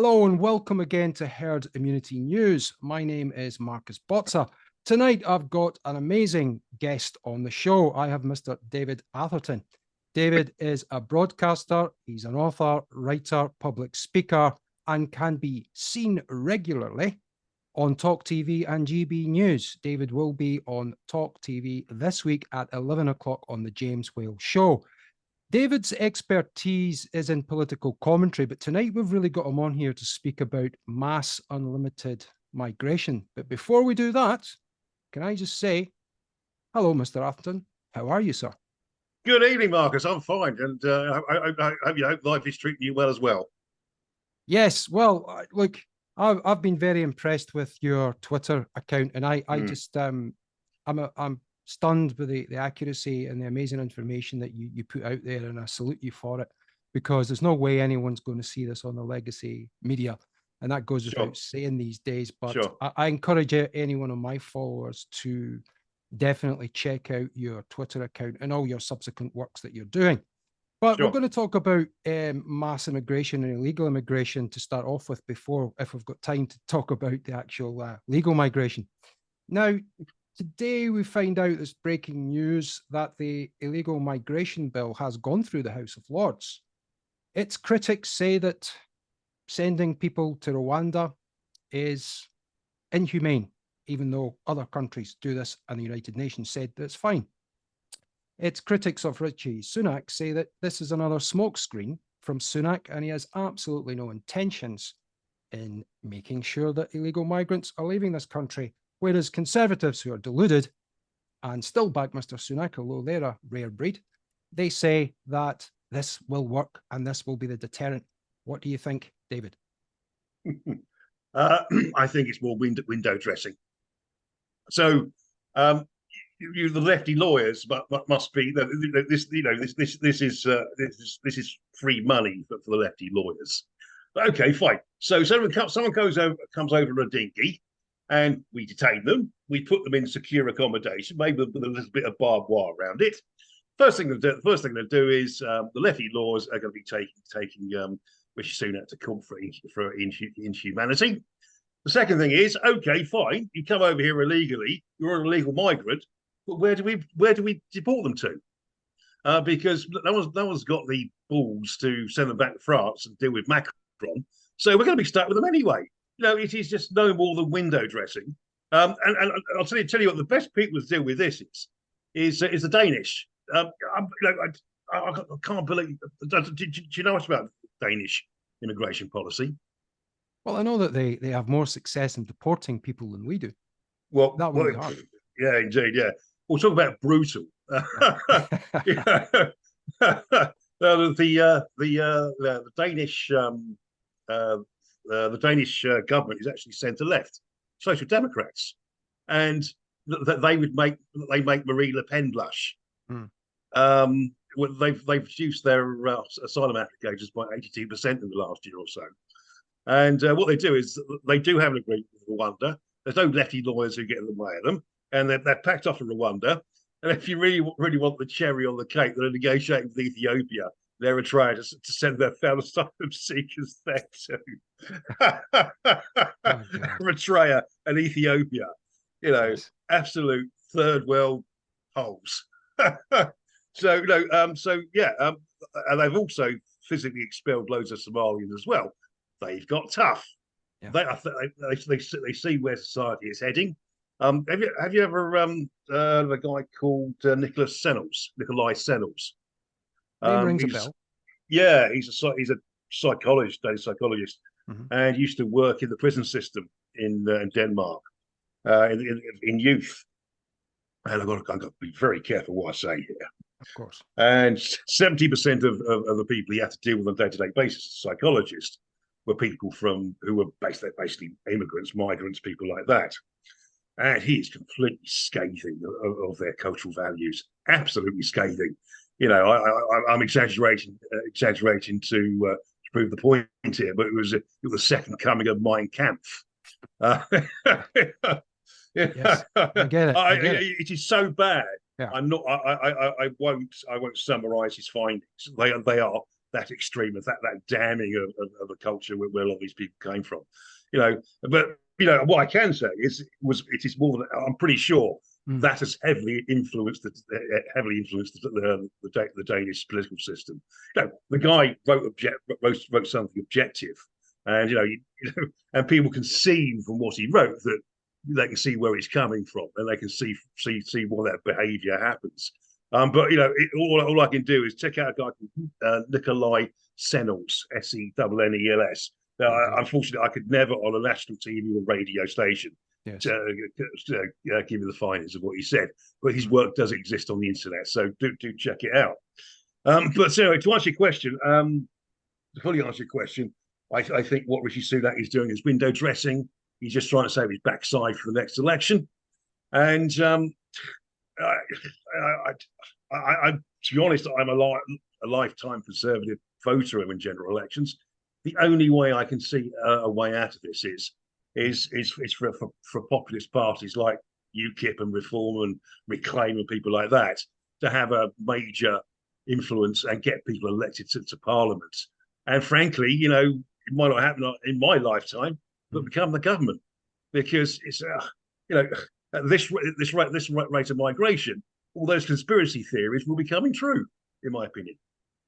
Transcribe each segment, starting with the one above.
Hello and welcome again to Herd Immunity News. My name is Marcus Bozza. Tonight I've got an amazing guest on the show. I have Mr. David Atherton. David is a broadcaster, he's an author, writer, public speaker, and can be seen regularly on Talk TV and GB News. David will be on Talk TV this week at 11 o'clock on the James Whale Show. David's expertise is in political commentary, but tonight we've really got him on here to speak about mass unlimited migration. But before we do that, can I just say, hello, Mr. Atherton. How are you, sir? Good evening, Marcus. I'm fine, and I hope life is treating you well as well. Yes, well, look, I've been very impressed with your Twitter account, and I'm stunned with the accuracy and the amazing information that you put out there, and I salute you for it, because there's no way anyone's going to see this on the legacy media, and that goes without saying these days. But I encourage any one of my followers to definitely check out your Twitter account and all your subsequent works that you're doing. But we're going to talk about mass immigration and illegal immigration to start off with, before, if we've got time, to talk about the actual legal migration. Now, today we find out this breaking news that the illegal migration bill has gone through the House of Lords. Its critics say that sending people to Rwanda is inhumane, even though other countries do this and the United Nations said that it's fine. Its critics of Rishi Sunak say that this is another smokescreen from Sunak, and he has absolutely no intentions in making sure that illegal migrants are leaving this country. Whereas Conservatives, who are deluded and still back Mr. Sunak, although they're a rare breed, they say that this will work and this will be the deterrent. What do you think, David? I think it's more window dressing. So, the lefty lawyers must be this. This is free money for the lefty lawyers. Okay, fine. So someone comes over in a dinghy, and we detain them. We put them in secure accommodation, maybe with a little bit of barbed wire around it. First thing they'll do is the lefty laws are going to be taking Rishi Sunak to court for inhumanity. The second thing is, okay, fine, you come over here illegally, you're an illegal migrant, but where do we deport them to? Because no one's got the balls to send them back to France and deal with Macron, so we're going to be stuck with them anyway. It is just no more than window dressing. And I'll tell you what, the best people to deal with this is the Danish. I can't believe. Do you know much about Danish immigration policy? Well, I know that they have more success in deporting people than we do. Well, that would be hard. Yeah, indeed. Yeah, we'll talk about brutal. The Danish. The Danish government is actually centre left, Social Democrats, and they make Marie Le Pen blush. They've reduced their asylum applications by 82% in the last year or so, and what they do is they do have an agreement with Rwanda. There's no lefty lawyers who get in the way of them, and they're packed off in Rwanda. And if you really want the cherry on the cake, they're negotiating with Ethiopia. They're trying to send their fellow asylum seekers there too. Eritrea and Ethiopia, yes. Absolute third world holes. And they've also physically expelled loads of Somalians as well. They've got tough. Yeah. They see where society is heading. Have you ever a guy called Nikolai Sennels? Rings a bell. Yeah, he's a psychologist, and used to work in the prison system in Denmark, in youth. And I've got to be very careful what I say here. Of course. And 70% of the people he had to deal with on a day-to-day basis as a psychologist were people who were basically immigrants, migrants, people like that. And he is completely scathing of their cultural values, absolutely scathing. I'm exaggerating to prove the point here, but it was the second coming of Mein Kampf. Yes, I get it. It is so bad. Yeah. I won't summarize his findings. They are that extreme of that damning of a culture where a lot of these people came from, you know. But you know what I can say is it is more than I'm pretty sure that has heavily influenced the Danish political system. You know, the guy wrote something objective, and and people can see from what he wrote that they can see where he's coming from, and they can see why that behaviour happens. But all I can do is check out a guy called Nikolai Sennels, Sennels. Unfortunately, I could never on a national TV or radio station give you the findings of what he said. But his work does exist on the internet, so do check it out. But anyway, to answer your question, to fully answer your question, I think what Rishi Sunak is doing is window dressing. He's just trying to save his backside for the next election, and to be honest, I'm a lifetime Conservative voter in general elections. The only way I can see a way out of this is for populist parties like UKIP and Reform and Reclaim and people like that to have a major influence and get people elected to Parliament. And frankly, it might not happen in my lifetime, but become the government, because it's at this rate of migration, all those conspiracy theories will be coming true, in my opinion,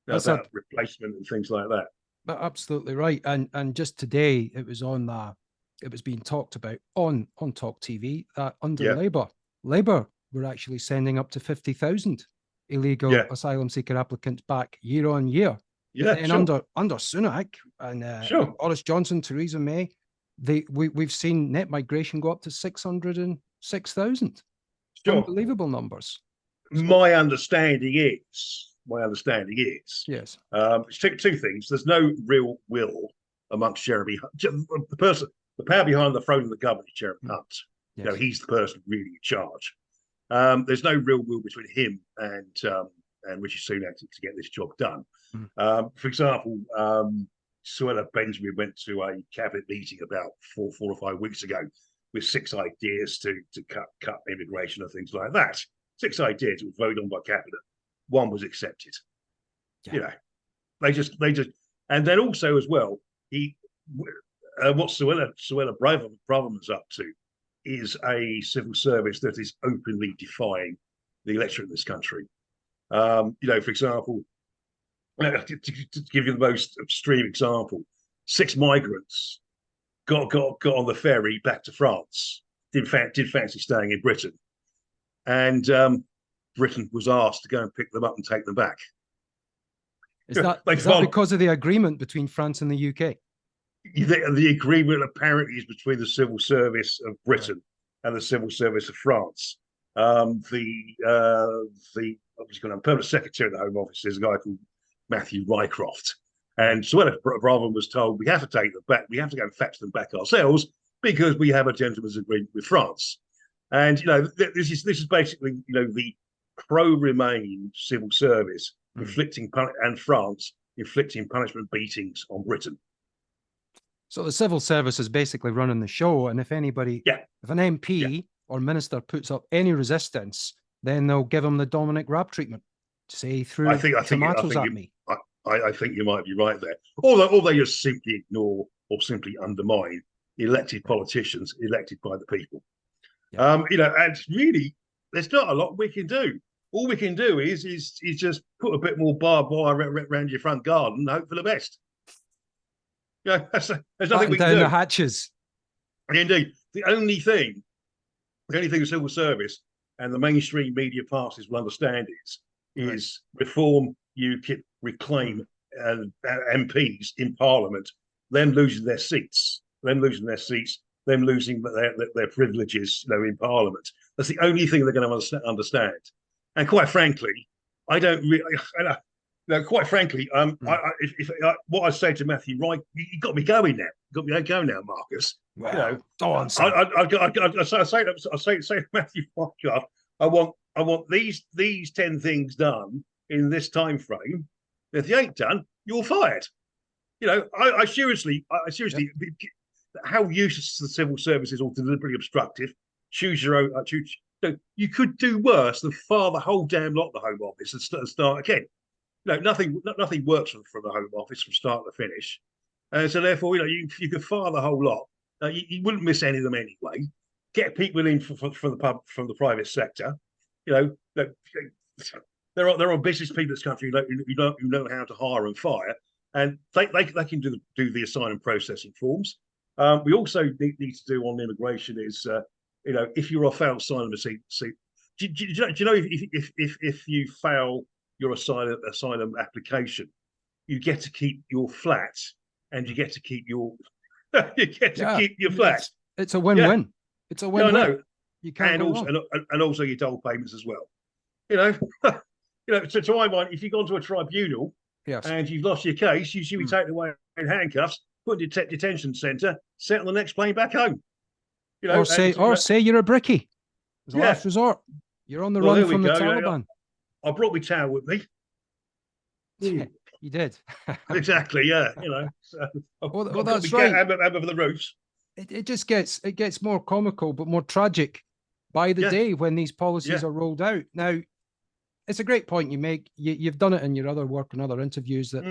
about replacement and things like that. Absolutely right. And just today, it was being talked about on Talk TV that under Labour were actually sending up to 50,000 illegal asylum seeker applicants back year on year. Yeah, and under Sunak and Boris Johnson, Theresa May, we've seen net migration go up to 606,000. Unbelievable numbers. My understanding is yes. Two things. There's no real will amongst Jeremy Hunt. The power behind the throne of the government is Jeremy Hunt. Yes. He's the person really in charge. There's no real will between him and Rishi Sunak to get this job done. For example, Suella Benjamin went to a cabinet meeting about four or 5 weeks ago with 6 ideas to cut immigration and things like that. 6 ideas was voted on by cabinet. 1 was accepted. They just, and then also as well, what Suella Braverman's up to is a civil service that is openly defying the electorate in this country. For example, to give you the most extreme example, 6 migrants got on the ferry back to France. Did fancy staying in Britain, and Britain was asked to go and pick them up and take them back. Is that because of the agreement between France and the UK? The agreement apparently is between the civil service of Britain and the civil service of France. The permanent secretary of the Home Office is a guy called Matthew Rycroft, and Suella Braverman was told we have to take them back. We have to go and fetch them back ourselves because we have a gentleman's agreement with France. And this is basically the pro-Remain civil service and France inflicting punishment beatings on Britain. So the civil service is basically running the show, and if anybody, if an MP or minister puts up any resistance, then they'll give them the Dominic Raab treatment. Say through tomatoes at me. I think you might be right there. Or they just simply ignore or simply undermine elected politicians elected by the people. And really, there's not a lot we can do. All we can do is just put a bit more barbed wire around your front garden and hope for the best. There's nothing we can do. Down the hatches. Indeed, the only thing the civil service and the mainstream media passes will understand is Reform, UKIP, Reclaim, and MPs in Parliament, them losing their seats, them losing their privileges, in Parliament. That's the only thing they're going to understand. And quite frankly, I don't really. Quite frankly, what I say to Matthew Wright, you got me going now. You got me going now, Marcus. Wow. Go on, son. I say to Matthew Wright, I want these 10 things done in this time frame. If you ain't done, you're fired. I seriously, how useless the civil service is or deliberately obstructive. Choose your own. You could do worse than fire the whole damn lot of the Home Office and start again. nothing works from the Home Office from start to finish, and so therefore, you could fire the whole lot. You wouldn't miss any of them anyway. Get people in from the private sector. There are business people in this country who know how to hire and fire, and they can do the assign and processing forms. We also need to do on immigration is if you're a failed asylum seat, do you know if you fail your asylum application, you get to keep your flat and you get to keep your keep your flat. It's a win-win. Yeah. It's a win-win. I know. You can't and also your dole payments as well. To my mind, if you've gone to a tribunal and you've lost your case, you should be taken away in handcuffs, put in a detention centre, set on the next plane back home. Or say you're a brickie. As a last resort. You're on the run from the Taliban. I brought my towel with me. Yeah, you did. Exactly. Yeah. Well, that's right. Over the roofs. It just gets more comical, but more tragic by the day when these policies are rolled out. Now, it's a great point you make. You've done it in your other work and other interviews that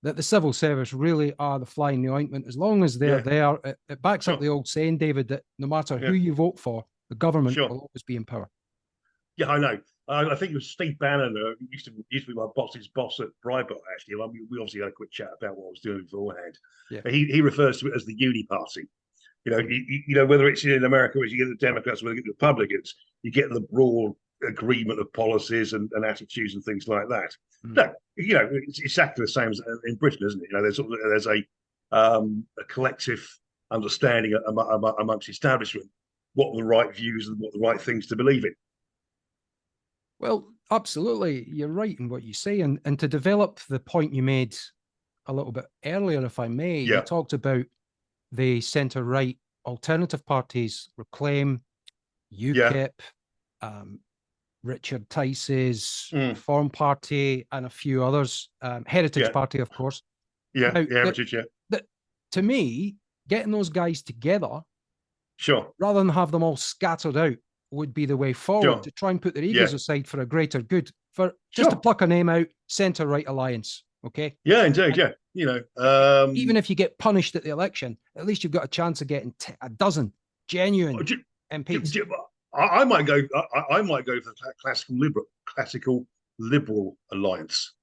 the civil service really are the fly in the ointment. As long as they're there, it backs up the old saying, David, that no matter who you vote for, the government will always be in power. Yeah, I know. I think it was Steve Bannon, used to be my boss's boss at Breitbart, actually. We obviously had a quick chat about what I was doing beforehand. Yeah. He refers to it as the Uni-Party. Whether it's in America, as you get the Democrats, whether you get the Republicans, you get the broad agreement of policies and attitudes and things like that. No, it's exactly the same as in Britain, isn't it? There's a collective understanding amongst establishment what the right views and what the right things to believe in. Well, absolutely. You're right in what you say. And to develop the point you made a little bit earlier, if I may, you talked about the centre-right alternative parties, Reclaim, UKIP, Richard Tice's Reform Party, and a few others, Heritage Party, of course. Yeah, now, Heritage, to me, getting those guys together, sure, rather than have them all scattered out, would be the way forward to try and put their egos aside for a greater good, for just to pluck a name out, centre-right alliance. Okay. Yeah, indeed. Even if you get punished at the election, at least you've got a chance of getting a dozen genuine MPs. I might go for the classical liberal alliance.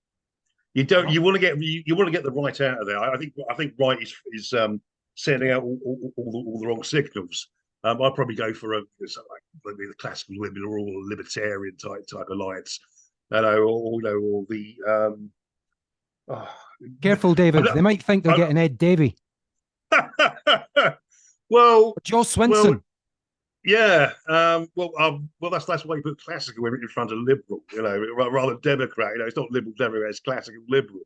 You want to get the right out of there. I think right is sending out all the wrong signals. I'd probably go for the classical liberal or libertarian type alliance. Or the careful, David. They might think they're getting Ed Davey. Well, Joe Swinson. That's why you put classical in front of liberal. Rather than Democrat. It's not liberal Democrat. It's classical liberal.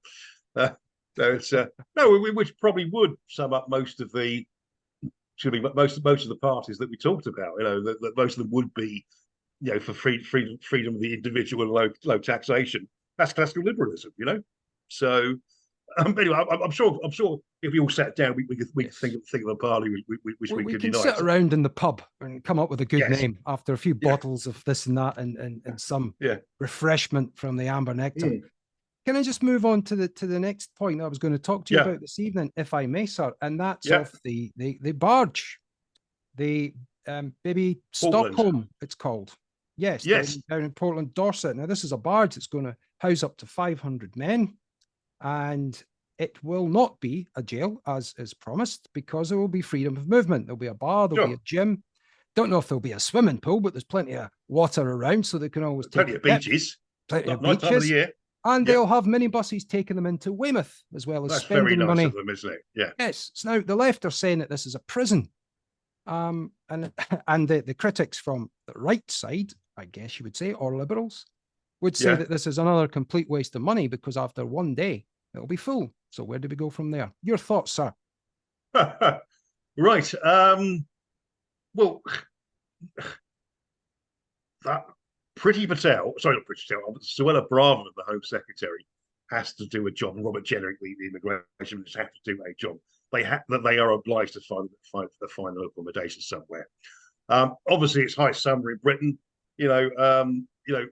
So it's which probably would sum up most of the parties that we talked about. That most of them would be, for freedom of the individual and low taxation. That's classical liberalism. So anyway, I'm sure if we all sat down, we could think of a party which we could unite. Sit around in the pub and come up with a good name after a few bottles of this and that and some refreshment from the amber nectar. Can I just move on to the next point I was going to talk to you about this evening, if I may, sir? And that's off the barge, the baby Portland. Stockholm, it's called. Yes. Down in Portland, Dorset. Now, this is a barge that's going to house up to 500 men, and it will not be a jail, as is promised, because there will be freedom of movement. There'll be a bar, there'll be a gym. Don't know if there'll be a swimming pool, but there's plenty of water around, so they can always plenty of beaches. Plenty of nice beaches. Time of the year. And they'll have minibuses taking them into Weymouth, as well as spending very nice money. Of them, isn't it? Yeah. Yes. So now the left are saying that this is a prison, and the critics from the right side, I guess you would say, or liberals, would say that this is another complete waste of money because after one day it'll be full. So where do we go from there? Your thoughts, sir? Right. Well, that Priti Patel, sorry, not Priti Patel, but Suella Braverman, the Home Secretary, has to do a job. And Robert Jenrick, the immigration minister, have to do a job. They are obliged to find an accommodation somewhere. Obviously, it's high summer in Britain. The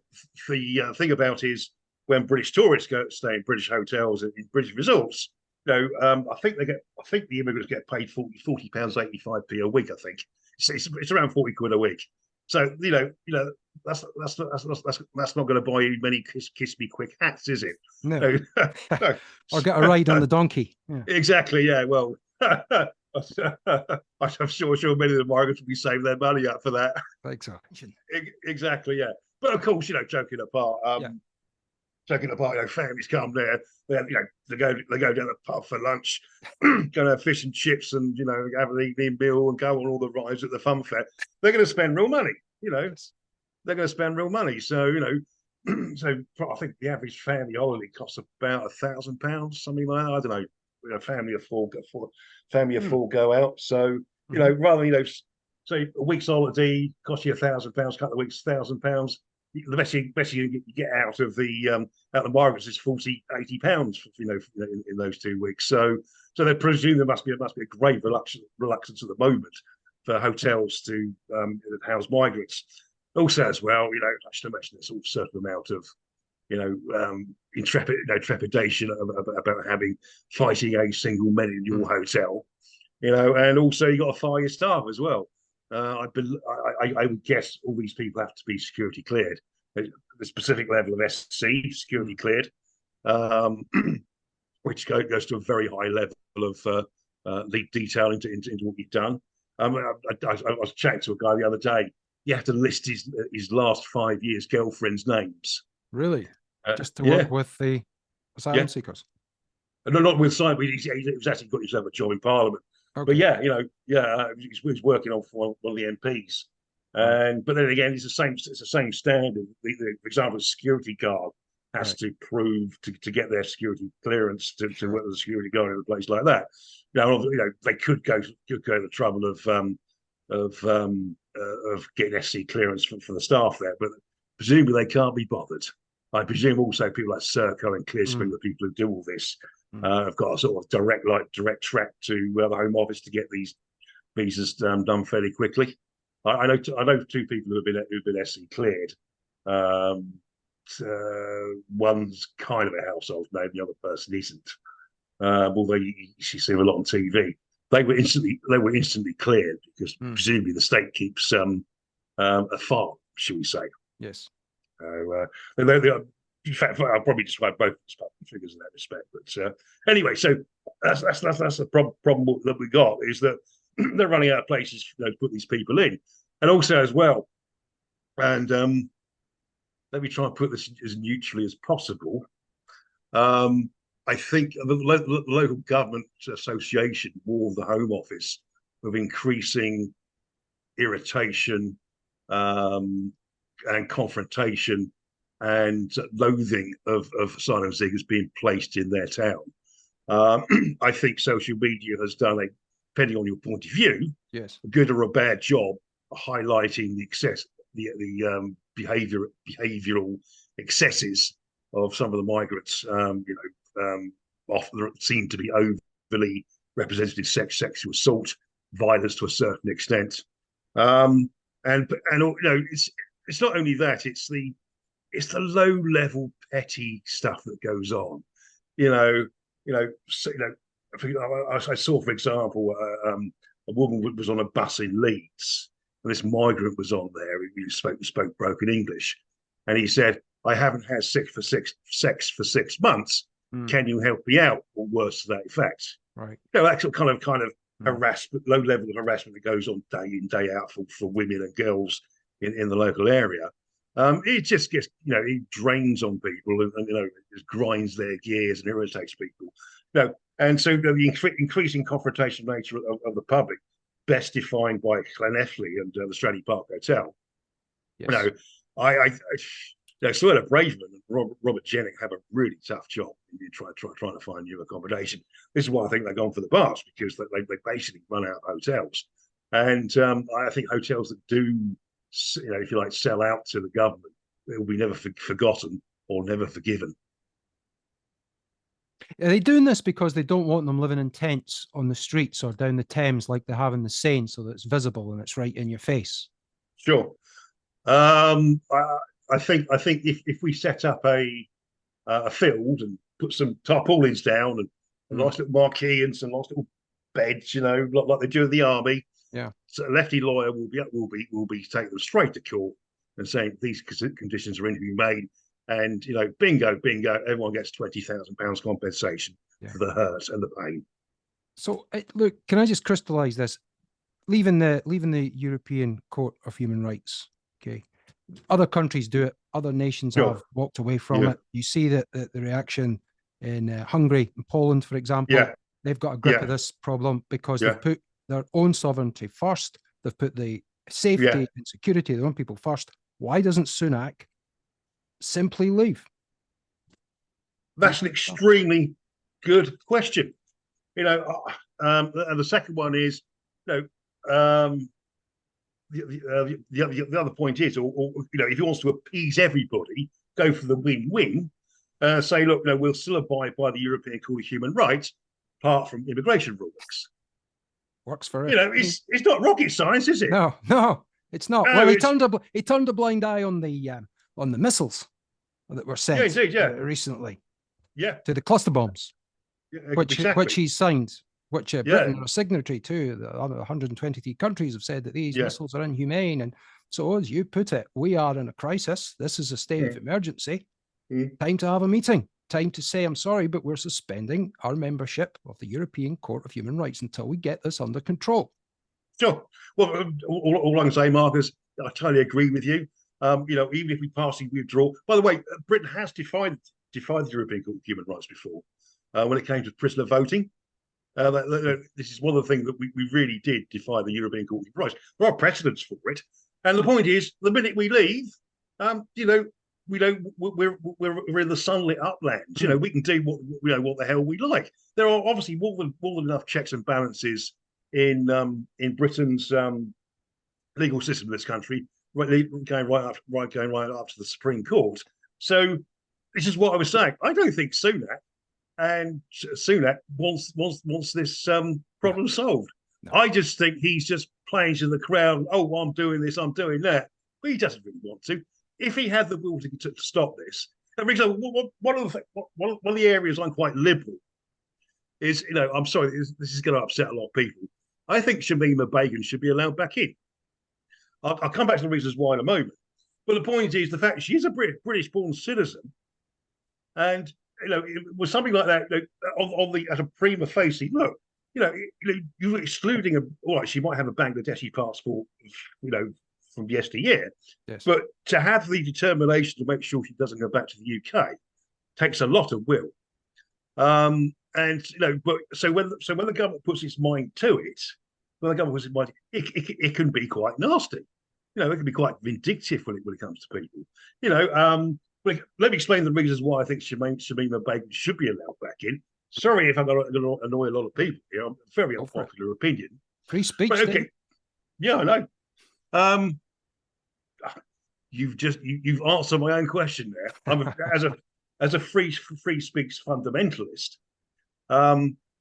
thing about is when British tourists go to stay in British hotels and in British resorts, I think the immigrants get paid £40.85 a week. I think it's around 40 quid a week. So that's not going to buy you many kiss me quick hats, is it? No. No. Or get a ride on the donkey. Yeah. Exactly. Yeah. Well, I'm sure many of the migrants will be saving their money up for that. Like so. Exactly. Yeah. But of course, joking apart. Families come there. They go down the pub for lunch, go to have fish and chips, and have an evening meal and go on all the rides at the fun fair. They're going to spend real money. They're going to spend real money. So so I think the average family holiday costs about £1,000, something like that. I don't know. A family of four go out. So rather than say a week's holiday costs you £1,000, couple of weeks £1,000. The best you get out of the migrants is £40-80 in those 2 weeks. So they presume there must be a great reluctance at the moment for hotels to house migrants. Also, as well, I should imagine there's a certain amount of trepidation about fighting a single men in your hotel, and also you got to fire your staff as well. I would guess all these people have to be security cleared, the specific level of SC security cleared, which goes to a very high level of detail into what you've done. I was chatting to a guy the other day. You have to list his last 5 years' girlfriends' names. Really? Just to work with the asylum seekers? No, not with asylum. He's actually got himself a job in Parliament. Okay. But he's working on one of the MPs. But then again, it's the same standard. For example, a security guard has to prove to get their security clearance to work as a security guard in a place like that. They could go to the trouble of getting SC clearance for the staff there, but presumably they can't be bothered. I presume also people like Serco and Clearspring, the people who do all this, have got a sort of direct track to the Home Office to get these visas done fairly quickly. I know two people who've been SC cleared. One's kind of a household name, the other person isn't. Although you see them a lot on TV. They were instantly cleared because presumably the state keeps a file, shall we say? Yes. In fact, I'll probably describe both figures in that respect. But anyway, so that's the problem that we got, is that they're running out of places to put these people in, and also as well. And let me try and put this as neutrally as possible. I think the local government association warned the Home Office of increasing irritation and confrontation and loathing of asylum seekers being placed in their town. I think social media has done depending on your point of view, a good or a bad job of highlighting the behavioural excesses of some of the migrants. Often seem to be overly representative sexual assault, violence to a certain extent, and it's not only that; it's the low level petty stuff that goes on. I saw, for example, a woman was on a bus in Leeds, and this migrant was on there who spoke broken English, and he said, "I haven't had sex for 6 months. Can you help me out?" Or worse to that effect. Right. Actual kind of harassment, low level of harassment that goes on day in, day out for women and girls in the local area. It just gets, it drains on people and it just grinds their gears and irritates people. And so the increasing confrontation nature of the public, best defined by Llanelli and the Stradey Park Hotel. Yes. Suella Braverman and Robert Jennings have a really tough job in trying to find new accommodation. This is why I think they've gone for the bars, because they basically run out of hotels. And I think hotels that do, if you like, sell out to the government, it will be never forgotten or never forgiven. Are they doing this because they don't want them living in tents on the streets or down the Thames like they have in the Seine, so that it's visible and it's right in your face? Sure. I think if we set up a a field and put some tarpaulins down and a nice little marquee and some nice little beds, like they do in the army. Yeah. So a lefty lawyer will be taking them straight to court and saying these conditions are inhumane. And bingo, everyone gets £20,000 compensation for the hurt and the pain. So look, can I just crystallise this? Leaving the European Court of Human Rights. Okay, other countries do it. Other nations have walked away from it. You see that the reaction in Hungary and Poland, for example, they've got a grip of this problem because they've put their own sovereignty first. They've put the safety and security of their own people first. Why doesn't Sunak simply leave? That's an extremely good question. And the second one is, the other point is, if he wants to appease everybody, go for the win-win. Say, look, we'll still abide by the European Court of Human Rights, apart from immigration rulings. Works for it. It's not rocket science, is it? No, it's not. Well, he turned a blind eye on the missiles that were sent recently. Yeah, to the cluster bombs, which he signed, which Britain are a signatory to. The other 123 countries have said that these missiles are inhumane. And so, as you put it, we are in a crisis. This is a state of emergency. Time to have a meeting. Time to say, I'm sorry, but we're suspending our membership of the European Court of Human Rights until we get this under control. Sure. Well, all I can say, Mark, is I totally agree with you. Even if we partially withdraw. By the way, Britain has defied the European Court of Human Rights before when it came to prisoner voting. This is one of the things that we really did defy the European Court of Human Rights. There are precedents for it. And the point is, the minute we leave, we're in the sunlit uplands. We can do what the hell we like. There are obviously more than enough checks and balances in Britain's legal system in this country, going right up to the Supreme Court. So this is what I was saying. I don't think Sunak wants this problem solved. No. I just think he's just playing to the crowd. Oh, I'm doing this, I'm doing that. But he doesn't really want to. If he had the will to stop this, for example, one of the areas I'm quite liberal is, I'm sorry, this is going to upset a lot of people. I think Shamima Begum should be allowed back in. I'll come back to the reasons why in a moment. But the point is the fact she's a British-born citizen, and with something like that, as a prima facie look, you're excluding she might have a Bangladeshi passport, from yesteryear, but to have the determination to make sure she doesn't go back to the UK takes a lot of will. So when the government puts its mind to it, it can be quite nasty. It can be quite vindictive when it comes to people. Let me explain the reasons why I think Shamima Begum should be allowed back in. Sorry if I'm going to annoy a lot of people here. I'm a very unpopular opinion. Free speech. But, okay. Yeah, I know. You've answered my own question there. As a free speech fundamentalist.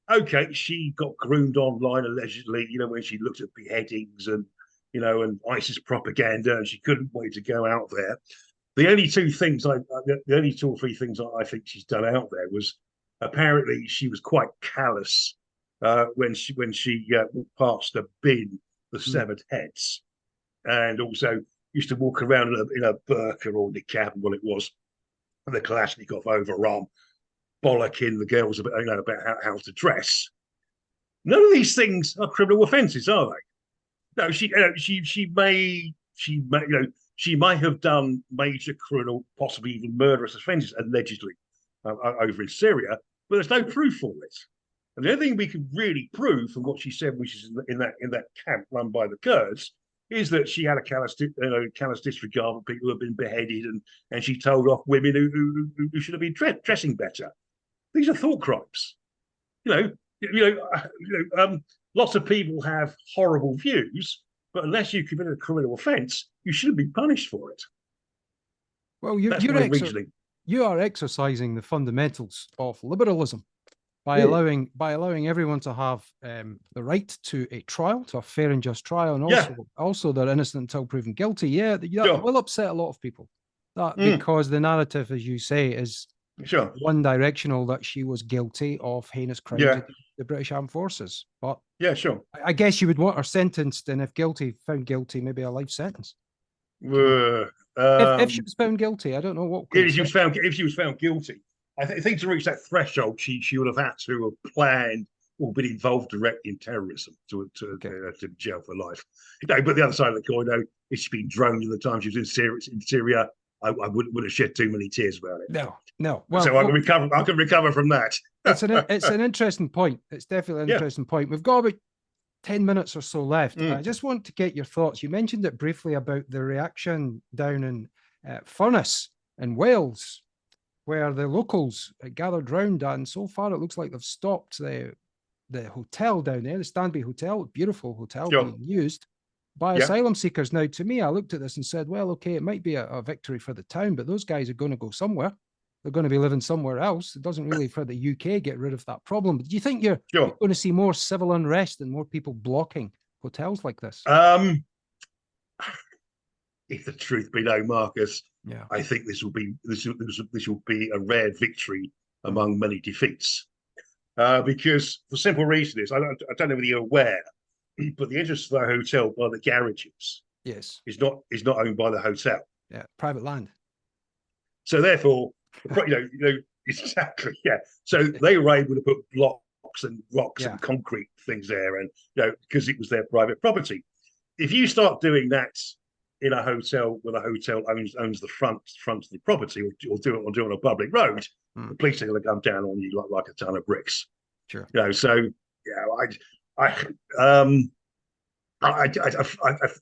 Okay, she got groomed online allegedly. when she looked at beheadings and and ISIS propaganda, and she couldn't wait to go out there. The only two or three things I think she's done out there was apparently she was quite callous when she walked past a bin of severed heads, and also used to walk around in a burqa or niqab, what it was, with a Kalashnikov overarm, bollocking the girls about how to dress. None of these things are criminal offences, are they? No, she may have done major criminal, possibly even murderous offences, allegedly, over in Syria, but there's no proof for it. And the only thing we can really prove from what she said, which is in that camp run by the Kurds, is that she had a callous disregard for people who have been beheaded, and she told off women who should have been dressing better. These are thought crimes. Lots of people have horrible views, but unless you commit a criminal offence, you shouldn't be punished for it. Well, you are exercising the fundamentals of liberalism by allowing everyone to have the right to a trial, to a fair and just trial, and also they're innocent until proven guilty. That will upset a lot of people. Because the narrative, as you say, is Sure. one directional that she was guilty of heinous crimes Yeah. against the British Armed Forces. But Yeah, sure. I guess you would want her sentenced, and if guilty, found guilty, maybe a life sentence. If she was found guilty, I don't know what. If she was found guilty, I think to reach that threshold, she would have had to have planned or been involved directly in terrorism to jail for life. But the other side of the coin, though, if she'd been droned in the time she was in Syria, I wouldn't have shed too many tears about it. No. Well, so I can recover from that. it's an interesting point. It's definitely an interesting point. We've got about 10 minutes or so left. I just want to get your thoughts. You mentioned it briefly about the reaction down in Furness in Wales, where the locals gathered round, and so far it looks like they've stopped the hotel down there, the Stanby Hotel, beautiful hotel being used by asylum seekers. Now, to me, I looked at this and said, well, okay, it might be a victory for the town, but those guys are going to go somewhere. They're going to be living somewhere else. It doesn't really, for the UK, get rid of that problem. But do you think you're going to see more civil unrest and more people blocking hotels like this? If the truth be known, Marcus, I think this will be a rare victory among many defeats. Because the simple reason is, I don't know whether you're aware, but the interest of the hotel by the garages is not owned by the hotel. Yeah, private land. So therefore, exactly, So they were able to put blocks and rocks and concrete things there, and because it was their private property. If you start doing that in a hotel where the hotel owns the front of the property, or do it on a public road, the police are going to come down on you like a ton of bricks. Sure.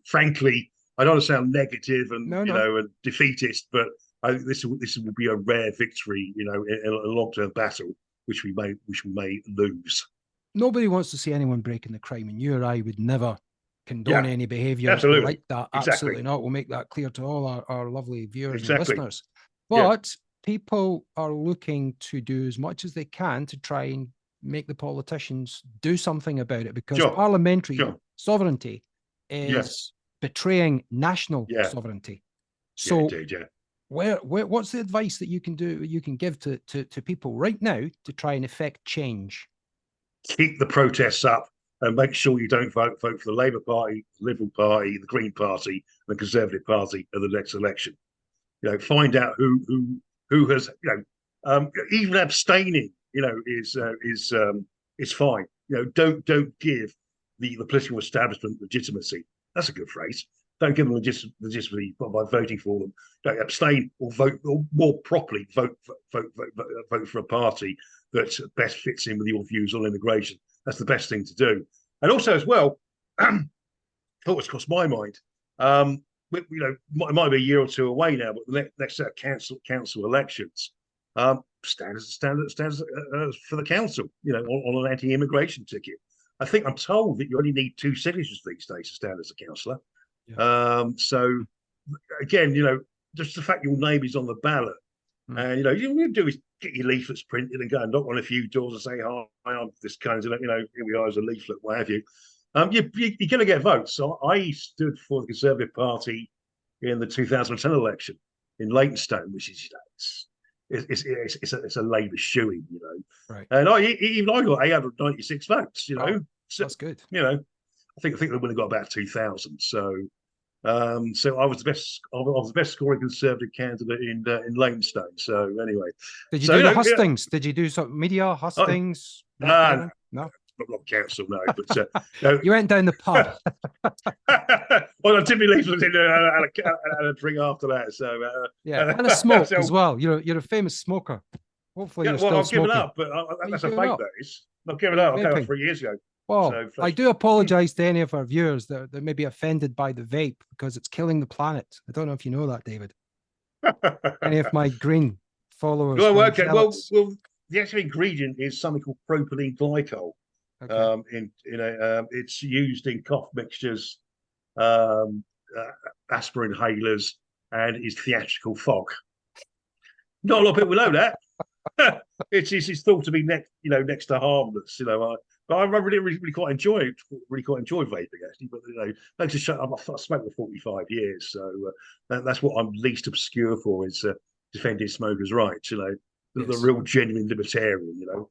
Frankly, I don't want to sound negative and and defeatist, but this will be a rare victory, in a long-term battle, which we may lose. Nobody wants to see anyone breaking the crime, and you or I would never condone any behavior like that. Absolutely not. We'll make that clear to all our lovely viewers and listeners. But people are looking to do as much as they can to try and make the politicians do something about it, because parliamentary sovereignty is betraying national sovereignty. So what's the advice that you can give to people right now to try and effect change? Keep the protests up and make sure you don't vote for the Labour Party, the Liberal Party, the Green Party, and the Conservative Party at the next election. Find out who has, even abstaining, is fine. Don't give the political establishment legitimacy. That's a good phrase. Don't give them legitimacy by voting for them. Don't abstain or vote, or more properly, vote for a party that best fits in with your views on immigration. That's the best thing to do. And also, as well, thought what's crossed my mind. It might be a year or two away now, but the next set of council elections stands for the council. On an anti-immigration ticket. I'm told that you only need 2 signatures these days to stand as a councillor. So again, just the fact your name is on the ballot, and you do is get your leaflets printed and go and knock on a few doors and say, "Hi, I'm this kind of, here we are as a leaflet, what have you." You're going to get votes. So I stood for the Conservative Party in the 2010 election in Leytonstone, which is it's a Labour shooing, Right. And I got 896 votes, So, that's good. I think they would have got about 2,000. So I was the best scoring Conservative candidate in Leytonstone. So anyway, did you do the hustings? Did you do some media hustings? No. Not council, no. But you went down the pub. Well, I typically leave and a drink after that. So and a smoke as well. You're a famous smoker. Hopefully, you're still I've smoking. given up, but that's a fake. That is. I've given up. I gave up 3 years ago. Well, I do apologize to any of our viewers that may be offended by the vape, because it's killing the planet. I don't know if you know that, David. Any of my green followers. Well, the actual ingredient is something called propylene glycol. Okay. It's used in cough mixtures, aspirin inhalers, and is theatrical fog. Not a lot of people know that. It's thought to be next to harmless. But I really quite enjoy it. Really quite enjoy vaping, actually. But thanks to shut up, I smoked for 45 years, so that's what I'm least obscure for, is defending smokers' rights. the real genuine libertarian, you know.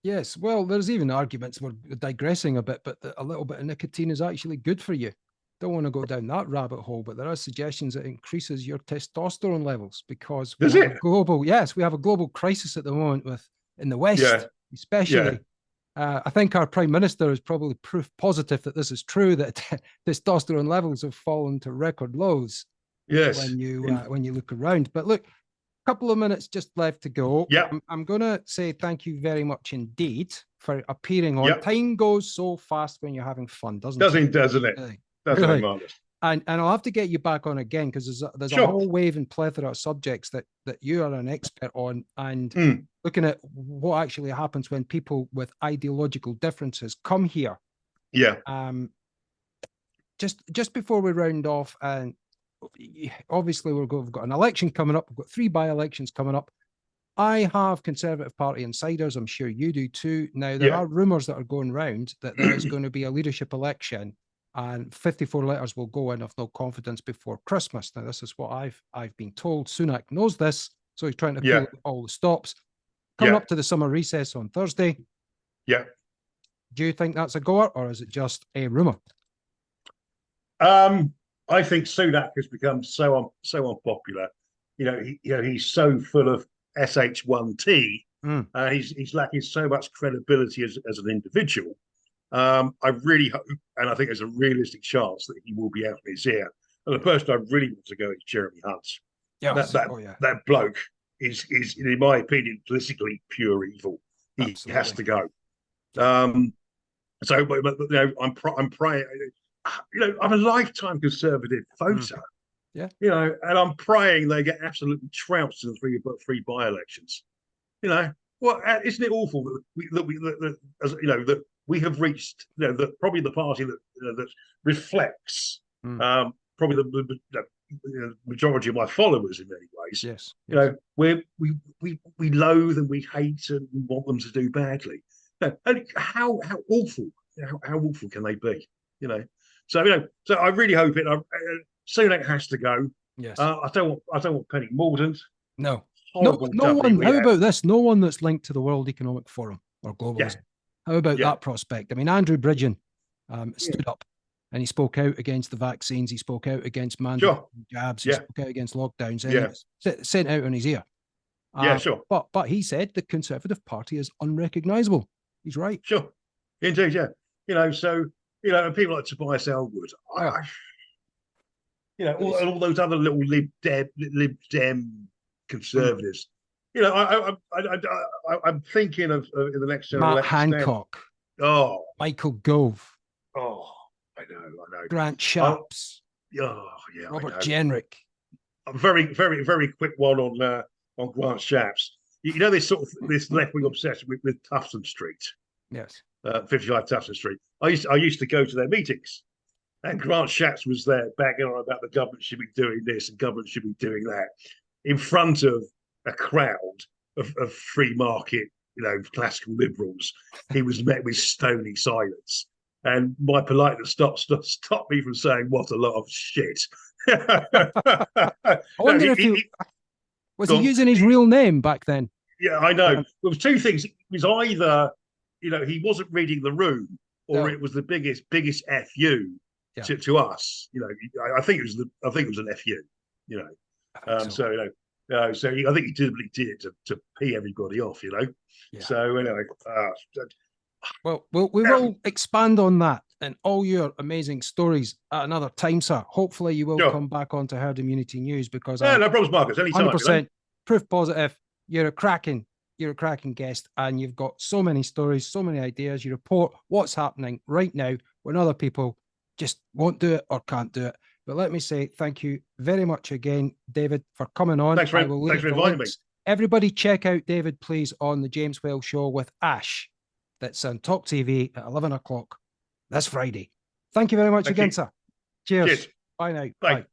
Yes, well, there's even arguments, we're digressing a bit, but a little bit of nicotine is actually good for you. Don't want to go down that rabbit hole, but there are suggestions that it increases your testosterone levels because we have a global, yes, we have a global crisis at the moment in the West, especially. I think our Prime Minister is probably proof positive that this is true, that testosterone levels have fallen to record lows. Yes. When you look around. But look, couple of minutes just left to go. Yeah. I'm going to say thank you very much indeed for appearing on. Time goes so fast when you're having fun, doesn't it? Doesn't it? Really? Doesn't really? it, Marcus? And I'll have to get you back on again because there's a whole wave and plethora of subjects that you are an expert on, and looking at what actually happens when people with ideological differences come here. Yeah. Just before we round off, and obviously we've got an election coming up. We've got 3 by-elections coming up. I have Conservative Party insiders. I'm sure you do too. Now, there are rumours that are going round that there is going to be a leadership election and 54 letters will go in of no confidence before Christmas. Now, this is what I've been told. Sunak knows this, so he's trying to pull all the stops. Coming up to the summer recess on Thursday. Yeah. Do you think that's a goer, or is it just a rumour? I think Sunak has become so unpopular. He's so full of SH1T. He's lacking so much credibility as an individual. I really hope, and I think there's a realistic chance that he will be out of his ear. And the person I really want to go is Jeremy Hunt. Yes. That bloke is, in my opinion, politically pure evil. He has to go. So, I'm praying. I'm a lifetime Conservative voter. And I'm praying they get absolutely trounced in the 3 by-elections. Well, isn't it awful that we have reached, that probably the party that reflects probably the majority of my followers in many ways. Yes. We loathe and we hate and we want them to do badly. And how awful can they be? So I really hope it. Sunak has to go. Yes. I don't want Penny Mordaunt. No one. How about this? No one that's linked to the World Economic Forum or globalism. How about that prospect? I mean, Andrew Bridgen stood up and he spoke out against the vaccines. He spoke out against mandatory jabs. He spoke out against lockdowns. And he was sent out on his ear. But he said the Conservative Party is unrecognisable. He's right. Sure. Indeed, yeah. So people like Tobias Ellwood, all those other little Lib Dem conservatives. I'm thinking of in the next Matt Hancock. Michael Gove. I know. Grant Shapps. Robert Jenrick. A very, very, very quick one on Grant Shapps. This sort of this left-wing obsession with Tufton Street. Yes. 55 Tufton Street. I used to go to their meetings, and Grant Shapps was there banging on about the government should be doing this and government should be doing that in front of a crowd of free market, classical liberals. He was met with stony silence, and my politeness stopped me from saying what a lot of shit. I wonder if he was using his real name back then. Yeah, I know. There was 2 things. It was either he wasn't reading the room, or it was the biggest fu to us. I think it was an fu. So I think he deliberately did it to pee everybody off. So anyway. Well, we will expand on that and all your amazing stories at another time, sir. Hopefully, you will come back onto Herd Immunity News because no problems, Marcus. Anytime. 100% proof positive. You're a cracking guest, and you've got so many stories, so many ideas. You report what's happening right now when other people just won't do it or can't do it. But let me say thank you very much again, David, for coming on. Thanks for inviting me. Everybody check out David, please, on the James Whale Show with Ash. That's on Talk TV at 11 o'clock. That's Friday. Thank you very much again, sir. Cheers. Bye now. Bye.